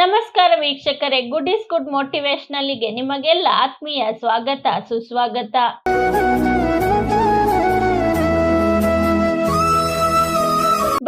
ನಮಸ್ಕಾರ ವೀಕ್ಷಕರೇ, good is good ಮೋಟಿವೇಶನಲ್ಗೆ ನಿಮಗೆಲ್ಲ ಆತ್ಮೀಯ ಸ್ವಾಗತ ಸುಸ್ವಾಗತ.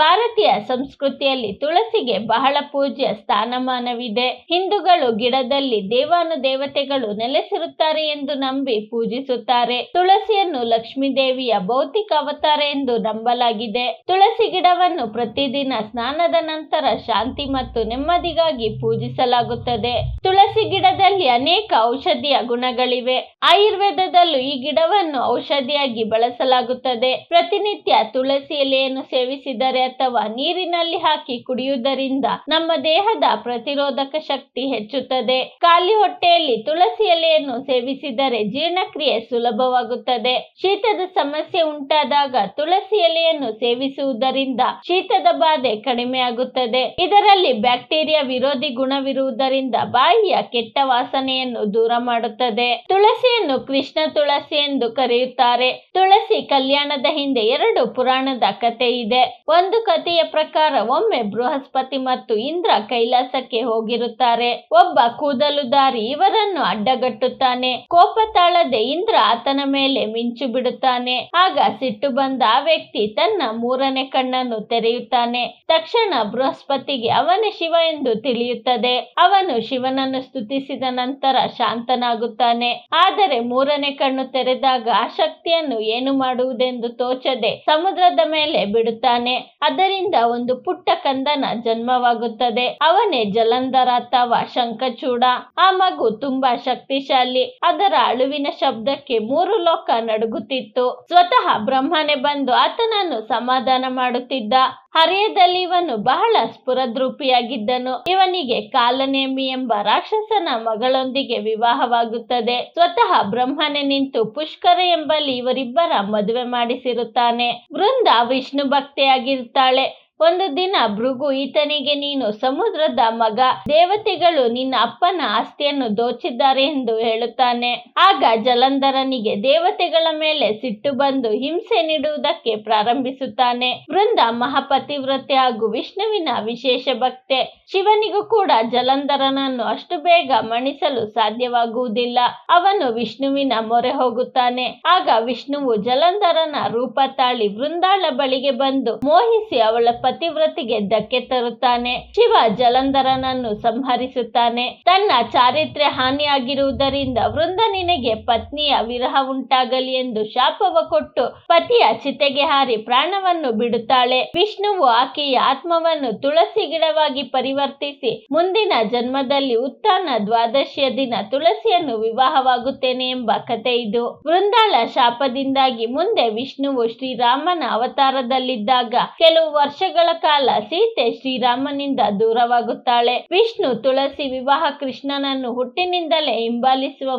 ಭಾರತೀಯ ಸಂಸ್ಕೃತಿಯಲ್ಲಿ ತುಳಸಿಗೆ ಬಹಳ ಪೂಜ್ಯ ಸ್ಥಾನಮಾನವಿದೆ. ಹಿಂದೂಗಳು ಗಿಡದಲ್ಲಿ ದೇವಾನುದೇವತೆಗಳು ನೆಲೆಸಿರುತ್ತಾರೆ ಎಂದು ನಂಬಿ ಪೂಜಿಸುತ್ತಾರೆ. ತುಳಸಿಯನ್ನು ಲಕ್ಷ್ಮೀ ದೇವಿಯ ಭೌತಿಕ ಅವತಾರ ಎಂದು ನಂಬಲಾಗಿದೆ. ತುಳಸಿ ಗಿಡವನ್ನು ಪ್ರತಿದಿನ ಸ್ನಾನದ ನಂತರ ಶಾಂತಿ ಮತ್ತು ನೆಮ್ಮದಿಗಾಗಿ ಪೂಜಿಸಲಾಗುತ್ತದೆ. ತುಳಸಿ ಗಿಡದಲ್ಲಿ ಅನೇಕ ಔಷಧೀಯ ಗುಣಗಳಿವೆ. ಆಯುರ್ವೇದದಲ್ಲೂ ಈ ಗಿಡವನ್ನು ಔಷಧಿಯಾಗಿ ಬಳಸಲಾಗುತ್ತದೆ. ಪ್ರತಿನಿತ್ಯ ತುಳಸಿ ಎಲೆಯನ್ನು ಸೇವಿಸಿದರೆ ಅಥವಾ ನೀರಿನಲ್ಲಿ ಹಾಕಿ ಕುಡಿಯುವುದರಿಂದ ನಮ್ಮ ದೇಹದ ಪ್ರತಿರೋಧಕ ಶಕ್ತಿ ಹೆಚ್ಚುತ್ತದೆ. ಖಾಲಿ ಹೊಟ್ಟೆಯಲ್ಲಿ ತುಳಸಿ ಎಲೆಯನ್ನು ಸೇವಿಸಿದರೆ ಜೀರ್ಣಕ್ರಿಯೆ ಸುಲಭವಾಗುತ್ತದೆ. ಶೀತದ ಸಮಸ್ಯೆ ಉಂಟಾದಾಗ ತುಳಸಿ ಎಲೆಯನ್ನು ಸೇವಿಸುವುದರಿಂದ ಶೀತದ ಬಾಧೆ ಕಡಿಮೆಯಾಗುತ್ತದೆ. ಇದರಲ್ಲಿ ಬ್ಯಾಕ್ಟೀರಿಯಾ ವಿರೋಧಿ ಗುಣವಿರುವುದರಿಂದ ಬಾಯಿಯ ಕೆಟ್ಟ ವಾಸನೆಯನ್ನು ದೂರ ಮಾಡುತ್ತದೆ. ತುಳಸಿಯನ್ನು ಕೃಷ್ಣ ತುಳಸಿ ಎಂದು ಕರೆಯುತ್ತಾರೆ. ತುಳಸಿ ಕಲ್ಯಾಣದ ಹಿಂದೆ 2 ಪುರಾಣದ ಕಥೆ ಇದೆ. ಒಂದು ಕಥೆಯ ಪ್ರಕಾರ ಒಮ್ಮೆ ಬೃಹಸ್ಪತಿ ಮತ್ತು ಇಂದ್ರ ಕೈಲಾಸಕ್ಕೆ ಹೋಗಿರುತ್ತಾರೆ. ಒಬ್ಬ ಕೂದಲುದಾರಿ ಇವರನ್ನು ಅಡ್ಡಗಟ್ಟುತ್ತಾನೆ. ಕೋಪ ತಾಳದೆ ಇಂದ್ರ ಆತನ ಮೇಲೆ ಮಿಂಚು ಬಿಡುತ್ತಾನೆ. ಆಗ ಸಿಟ್ಟು ಬಂದ ಆ ವ್ಯಕ್ತಿ ತನ್ನ 3ನೇ ಕಣ್ಣನ್ನು ತೆರೆಯುತ್ತಾನೆ. ತಕ್ಷಣ ಬೃಹಸ್ಪತಿಗೆ ಅವನೇ ಶಿವ ಎಂದು ತಿಳಿಯುತ್ತದೆ. ಅವನು ಶಿವನನ್ನು ಸ್ತುತಿಸಿದ ನಂತರ ಶಾಂತನಾಗುತ್ತಾನೆ. ಆದರೆ 3ನೇ ಕಣ್ಣು ತೆರೆದಾಗ ಆ ಶಕ್ತಿಯನ್ನು ಏನು ಮಾಡುವುದೆಂದು ತೋಚದೆ ಸಮುದ್ರದ ಮೇಲೆ ಬಿಡುತ್ತಾನೆ. ಅದರಿಂದ ಒಂದು ಪುಟ್ಟ ಕಂದನ ಜನ್ಮವಾಗುತ್ತದೆ. ಅವನೇ ಜಲಂಧರ ಅಥವಾ ಶಂಖಚೂಡ. ಆ ಮಗು ತುಂಬಾ ಶಕ್ತಿಶಾಲಿ. ಅದರ ಅಳುವಿನ ಶಬ್ದಕ್ಕೆ 3 ಲೋಕ ನಡುಗುತ್ತಿತ್ತು. ಸ್ವತಃ ಬ್ರಹ್ಮನೇ ಬಂದು ಆತನನ್ನು ಸಮಾಧಾನ ಮಾಡುತ್ತಿದ್ದ. ಹರೆಯದಲ್ಲಿ ಇವನು ಬಹಳ ಸ್ಫುರದ್ರೂಪಿಯಾಗಿದ್ದನು. ಇವನಿಗೆ ಕಾಲನೇಮಿ ಎಂಬ ರಾಕ್ಷಸನ ಮಗಳೊಂದಿಗೆ ವಿವಾಹವಾಗುತ್ತದೆ. ಸ್ವತಃ ಬ್ರಹ್ಮನೇ ನಿಂತು ಪುಷ್ಕರ ಎಂಬಲ್ಲಿ ಇವರಿಬ್ಬರ ಮದುವೆ ಮಾಡಿಸಿರುತ್ತಾನೆ. ವೃಂದ ವಿಷ್ಣು ಭಕ್ತೆಯಾಗಿರುತ್ತಾಳೆ. ಒಂದು ದಿನ ಭೃಗು ಈತನಿಗೆ, ನೀನು ಸಮುದ್ರದ ಮಗ, ದೇವತೆಗಳು ನಿನ್ನ ಅಪ್ಪನ ಆಸ್ತಿಯನ್ನು ದೋಚಿದ್ದಾರೆ ಎಂದು ಹೇಳುತ್ತಾನೆ. ಆಗ ಜಲಂಧರನಿಗೆ ದೇವತೆಗಳ ಮೇಲೆ ಸಿಟ್ಟು ಬಂದು ಹಿಂಸೆ ನೀಡುವುದಕ್ಕೆ ಪ್ರಾರಂಭಿಸುತ್ತಾನೆ. ವೃಂದ ಮಹಾಪತಿವ್ರತೆ ಹಾಗೂ ವಿಷ್ಣುವಿನ ವಿಶೇಷ ಭಕ್ತೆ. ಶಿವನಿಗೂ ಕೂಡ ಜಲಂಧರನನ್ನು ಅಷ್ಟು ಬೇಗ ಮಣಿಸಲು ಸಾಧ್ಯವಾಗುವುದಿಲ್ಲ. ಅವನು ವಿಷ್ಣುವಿನ ಮೊರೆ ಹೋಗುತ್ತಾನೆ. ಆಗ ವಿಷ್ಣುವು ಜಲಂಧರನ ರೂಪ ತಾಳಿ ವೃಂದಾಳ ಬಳಿಗೆ ಬಂದು ಮೋಹಿಸಿ ಅವಳ ಪತಿವ್ರತಿಗೆ ಧಕ್ಕೆ ತರುತ್ತಾನೆ. ಶಿವ ಜಲಂಧರನನ್ನು ಸಂಹರಿಸುತ್ತಾನೆ. ತನ್ನ ಚಾರಿತ್ರ್ಯ ಹಾನಿಯಾಗಿರುವುದರಿಂದ ವೃಂದ ನಿನಗೆ ಪತ್ನಿಯ ವಿರಹ ಉಂಟಾಗಲಿ ಎಂದು ಶಾಪವ ಕೊಟ್ಟು ಪತಿಯ ಚಿತೆಗೆ ಹಾರಿ ಪ್ರಾಣವನ್ನು ಬಿಡುತ್ತಾಳೆ. ವಿಷ್ಣುವು ಆಕೆಯ ಆತ್ಮವನ್ನು ತುಳಸಿ ಗಿಡವಾಗಿ ಪರಿವರ್ತಿಸಿ ಮುಂದಿನ ಜನ್ಮದಲ್ಲಿ ಉತ್ಥಾನ ದ್ವಾದಶಿಯ ದಿನ ತುಳಸಿಯನ್ನು ವಿವಾಹವಾಗುತ್ತೇನೆ ಎಂಬ ಕಥೆ ಇದು. ವೃಂದಾಳ ಶಾಪದಿಂದಾಗಿ ಮುಂದೆ ವಿಷ್ಣುವು ಶ್ರೀರಾಮನ ಅವತಾರದಲ್ಲಿದ್ದಾಗ ಕೆಲವು ವರ್ಷಗಳ ಕಾಲ ಸೀತೆ ಶ್ರೀರಾಮನಿಂದ ದೂರವಾಗುತ್ತಾಳೆ. ವಿಷ್ಣು ತುಳಸಿ ವಿವಾಹ ಕೃಷ್ಣನನ್ನು ಹುಟ್ಟಿನಿಂದಲೇ ಹಿಂಬಾಲಿಸುವ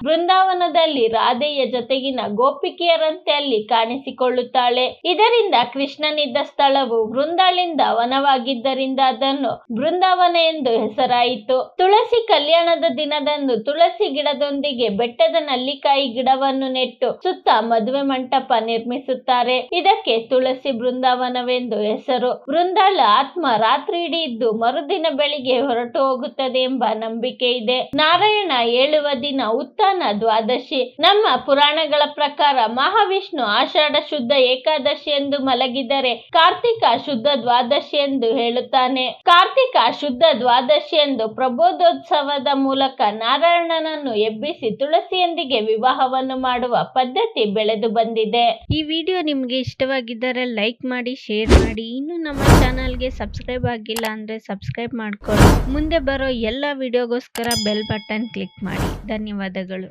ಬೃಂದಾವನದಲ್ಲಿ ರಾಧೆಯ ಜೊತೆಗಿನ ಗೋಪಿಕೆಯರಂತೆ ಅಲ್ಲಿ ಕಾಣಿಸಿಕೊಳ್ಳುತ್ತಾಳೆ. ಇದರಿಂದ ಕೃಷ್ಣನಿದ್ದ ಸ್ಥಳವು ವೃಂದಾಳಿಂದ ವನವಾಗಿದ್ದರಿಂದ ಅದನ್ನು ಬೃಂದಾವನ ಎಂದು ಹೆಸರಾಯಿತು. ತುಳಸಿ ಕಲ್ಯಾಣದ ದಿನದಂದು ತುಳಸಿ ಗಿಡದೊಂದಿಗೆ ಬೆಟ್ಟದ ನಲ್ಲಿಕಾಯಿ ಗಿಡವನ್ನು ನೆಟ್ಟು ಸುತ್ತ ಮದುವೆ ಮಂಟಪ ನಿರ್ಮಿಸುತ್ತಾರೆ. ಇದಕ್ಕೆ ತುಳಸಿ ಬೃಂದಾವನವೆಂದು ಹೆಸರು. ವೃಂದಾಳ ಆತ್ಮ ರಾತ್ರಿ ಇಡೀ ಇದ್ದು ಮರುದಿನ ಬೆಳಿಗ್ಗೆ ಹೊರಟು ಹೋಗುತ್ತದೆ ಎಂಬ ನಂಬಿಕೆ ಇದೆ. ನಾರಾಯಣ ಹೇಳುವ ದಿನ ಉತ್ಥಾನ ದ್ವಾದಶಿ. ನಮ್ಮ ಪುರಾಣಗಳ ಪ್ರಕಾರ ಮಹಾವಿಷ್ಣು ಆಷಾಢ ಶುದ್ಧ ಏಕಾದಶಿ ಎಂದು ಮಲಗಿದರೆ ಕಾರ್ತಿಕ ಶುದ್ಧ ದ್ವಾದಶಿ ಎಂದು ಹೇಳುತ್ತಾನೆ. ಕಾರ್ತಿಕ ಶುದ್ಧ ದ್ವಾದಶಿ ಎಂದು ಪ್ರಬೋಧೋತ್ಸವದ ಮೂಲಕ ನಾರಾಯಣನನ್ನು ಎಬ್ಬಿಸಿ ತುಳಸಿಯೊಂದಿಗೆ ವಿವಾಹವನ್ನು ಮಾಡುವ ಪದ್ಧತಿ ಬೆಳೆದು ಬಂದಿದೆ. ಈ ವಿಡಿಯೋ ನಿಮಗೆ ಇಷ್ಟವಾಗಿದ್ದರೆ ಲೈಕ್ ಮಾಡಿ, ಶೇರ್ ಮಾಡಿ. ಇನ್ನು ನಮ್ಮ ಚಾನಲ್ಗೆ ಸಬ್ಸ್ಕ್ರೈಬ್ ಆಗಿಲ್ಲ ಅಂದ್ರೆ ಸಬ್ಸ್ಕ್ರೈಬ್ ಮಾಡ್ಕೊಳ್ಳಿ. ಮುಂದೆ ಬರೋ ಎಲ್ಲ ವಿಡಿಯೋಗೋಸ್ಕರ ಬೆಲ್ ಬಟನ್ ಕ್ಲಿಕ್ ಮಾಡಿ. ಧನ್ಯವಾದಗಳು.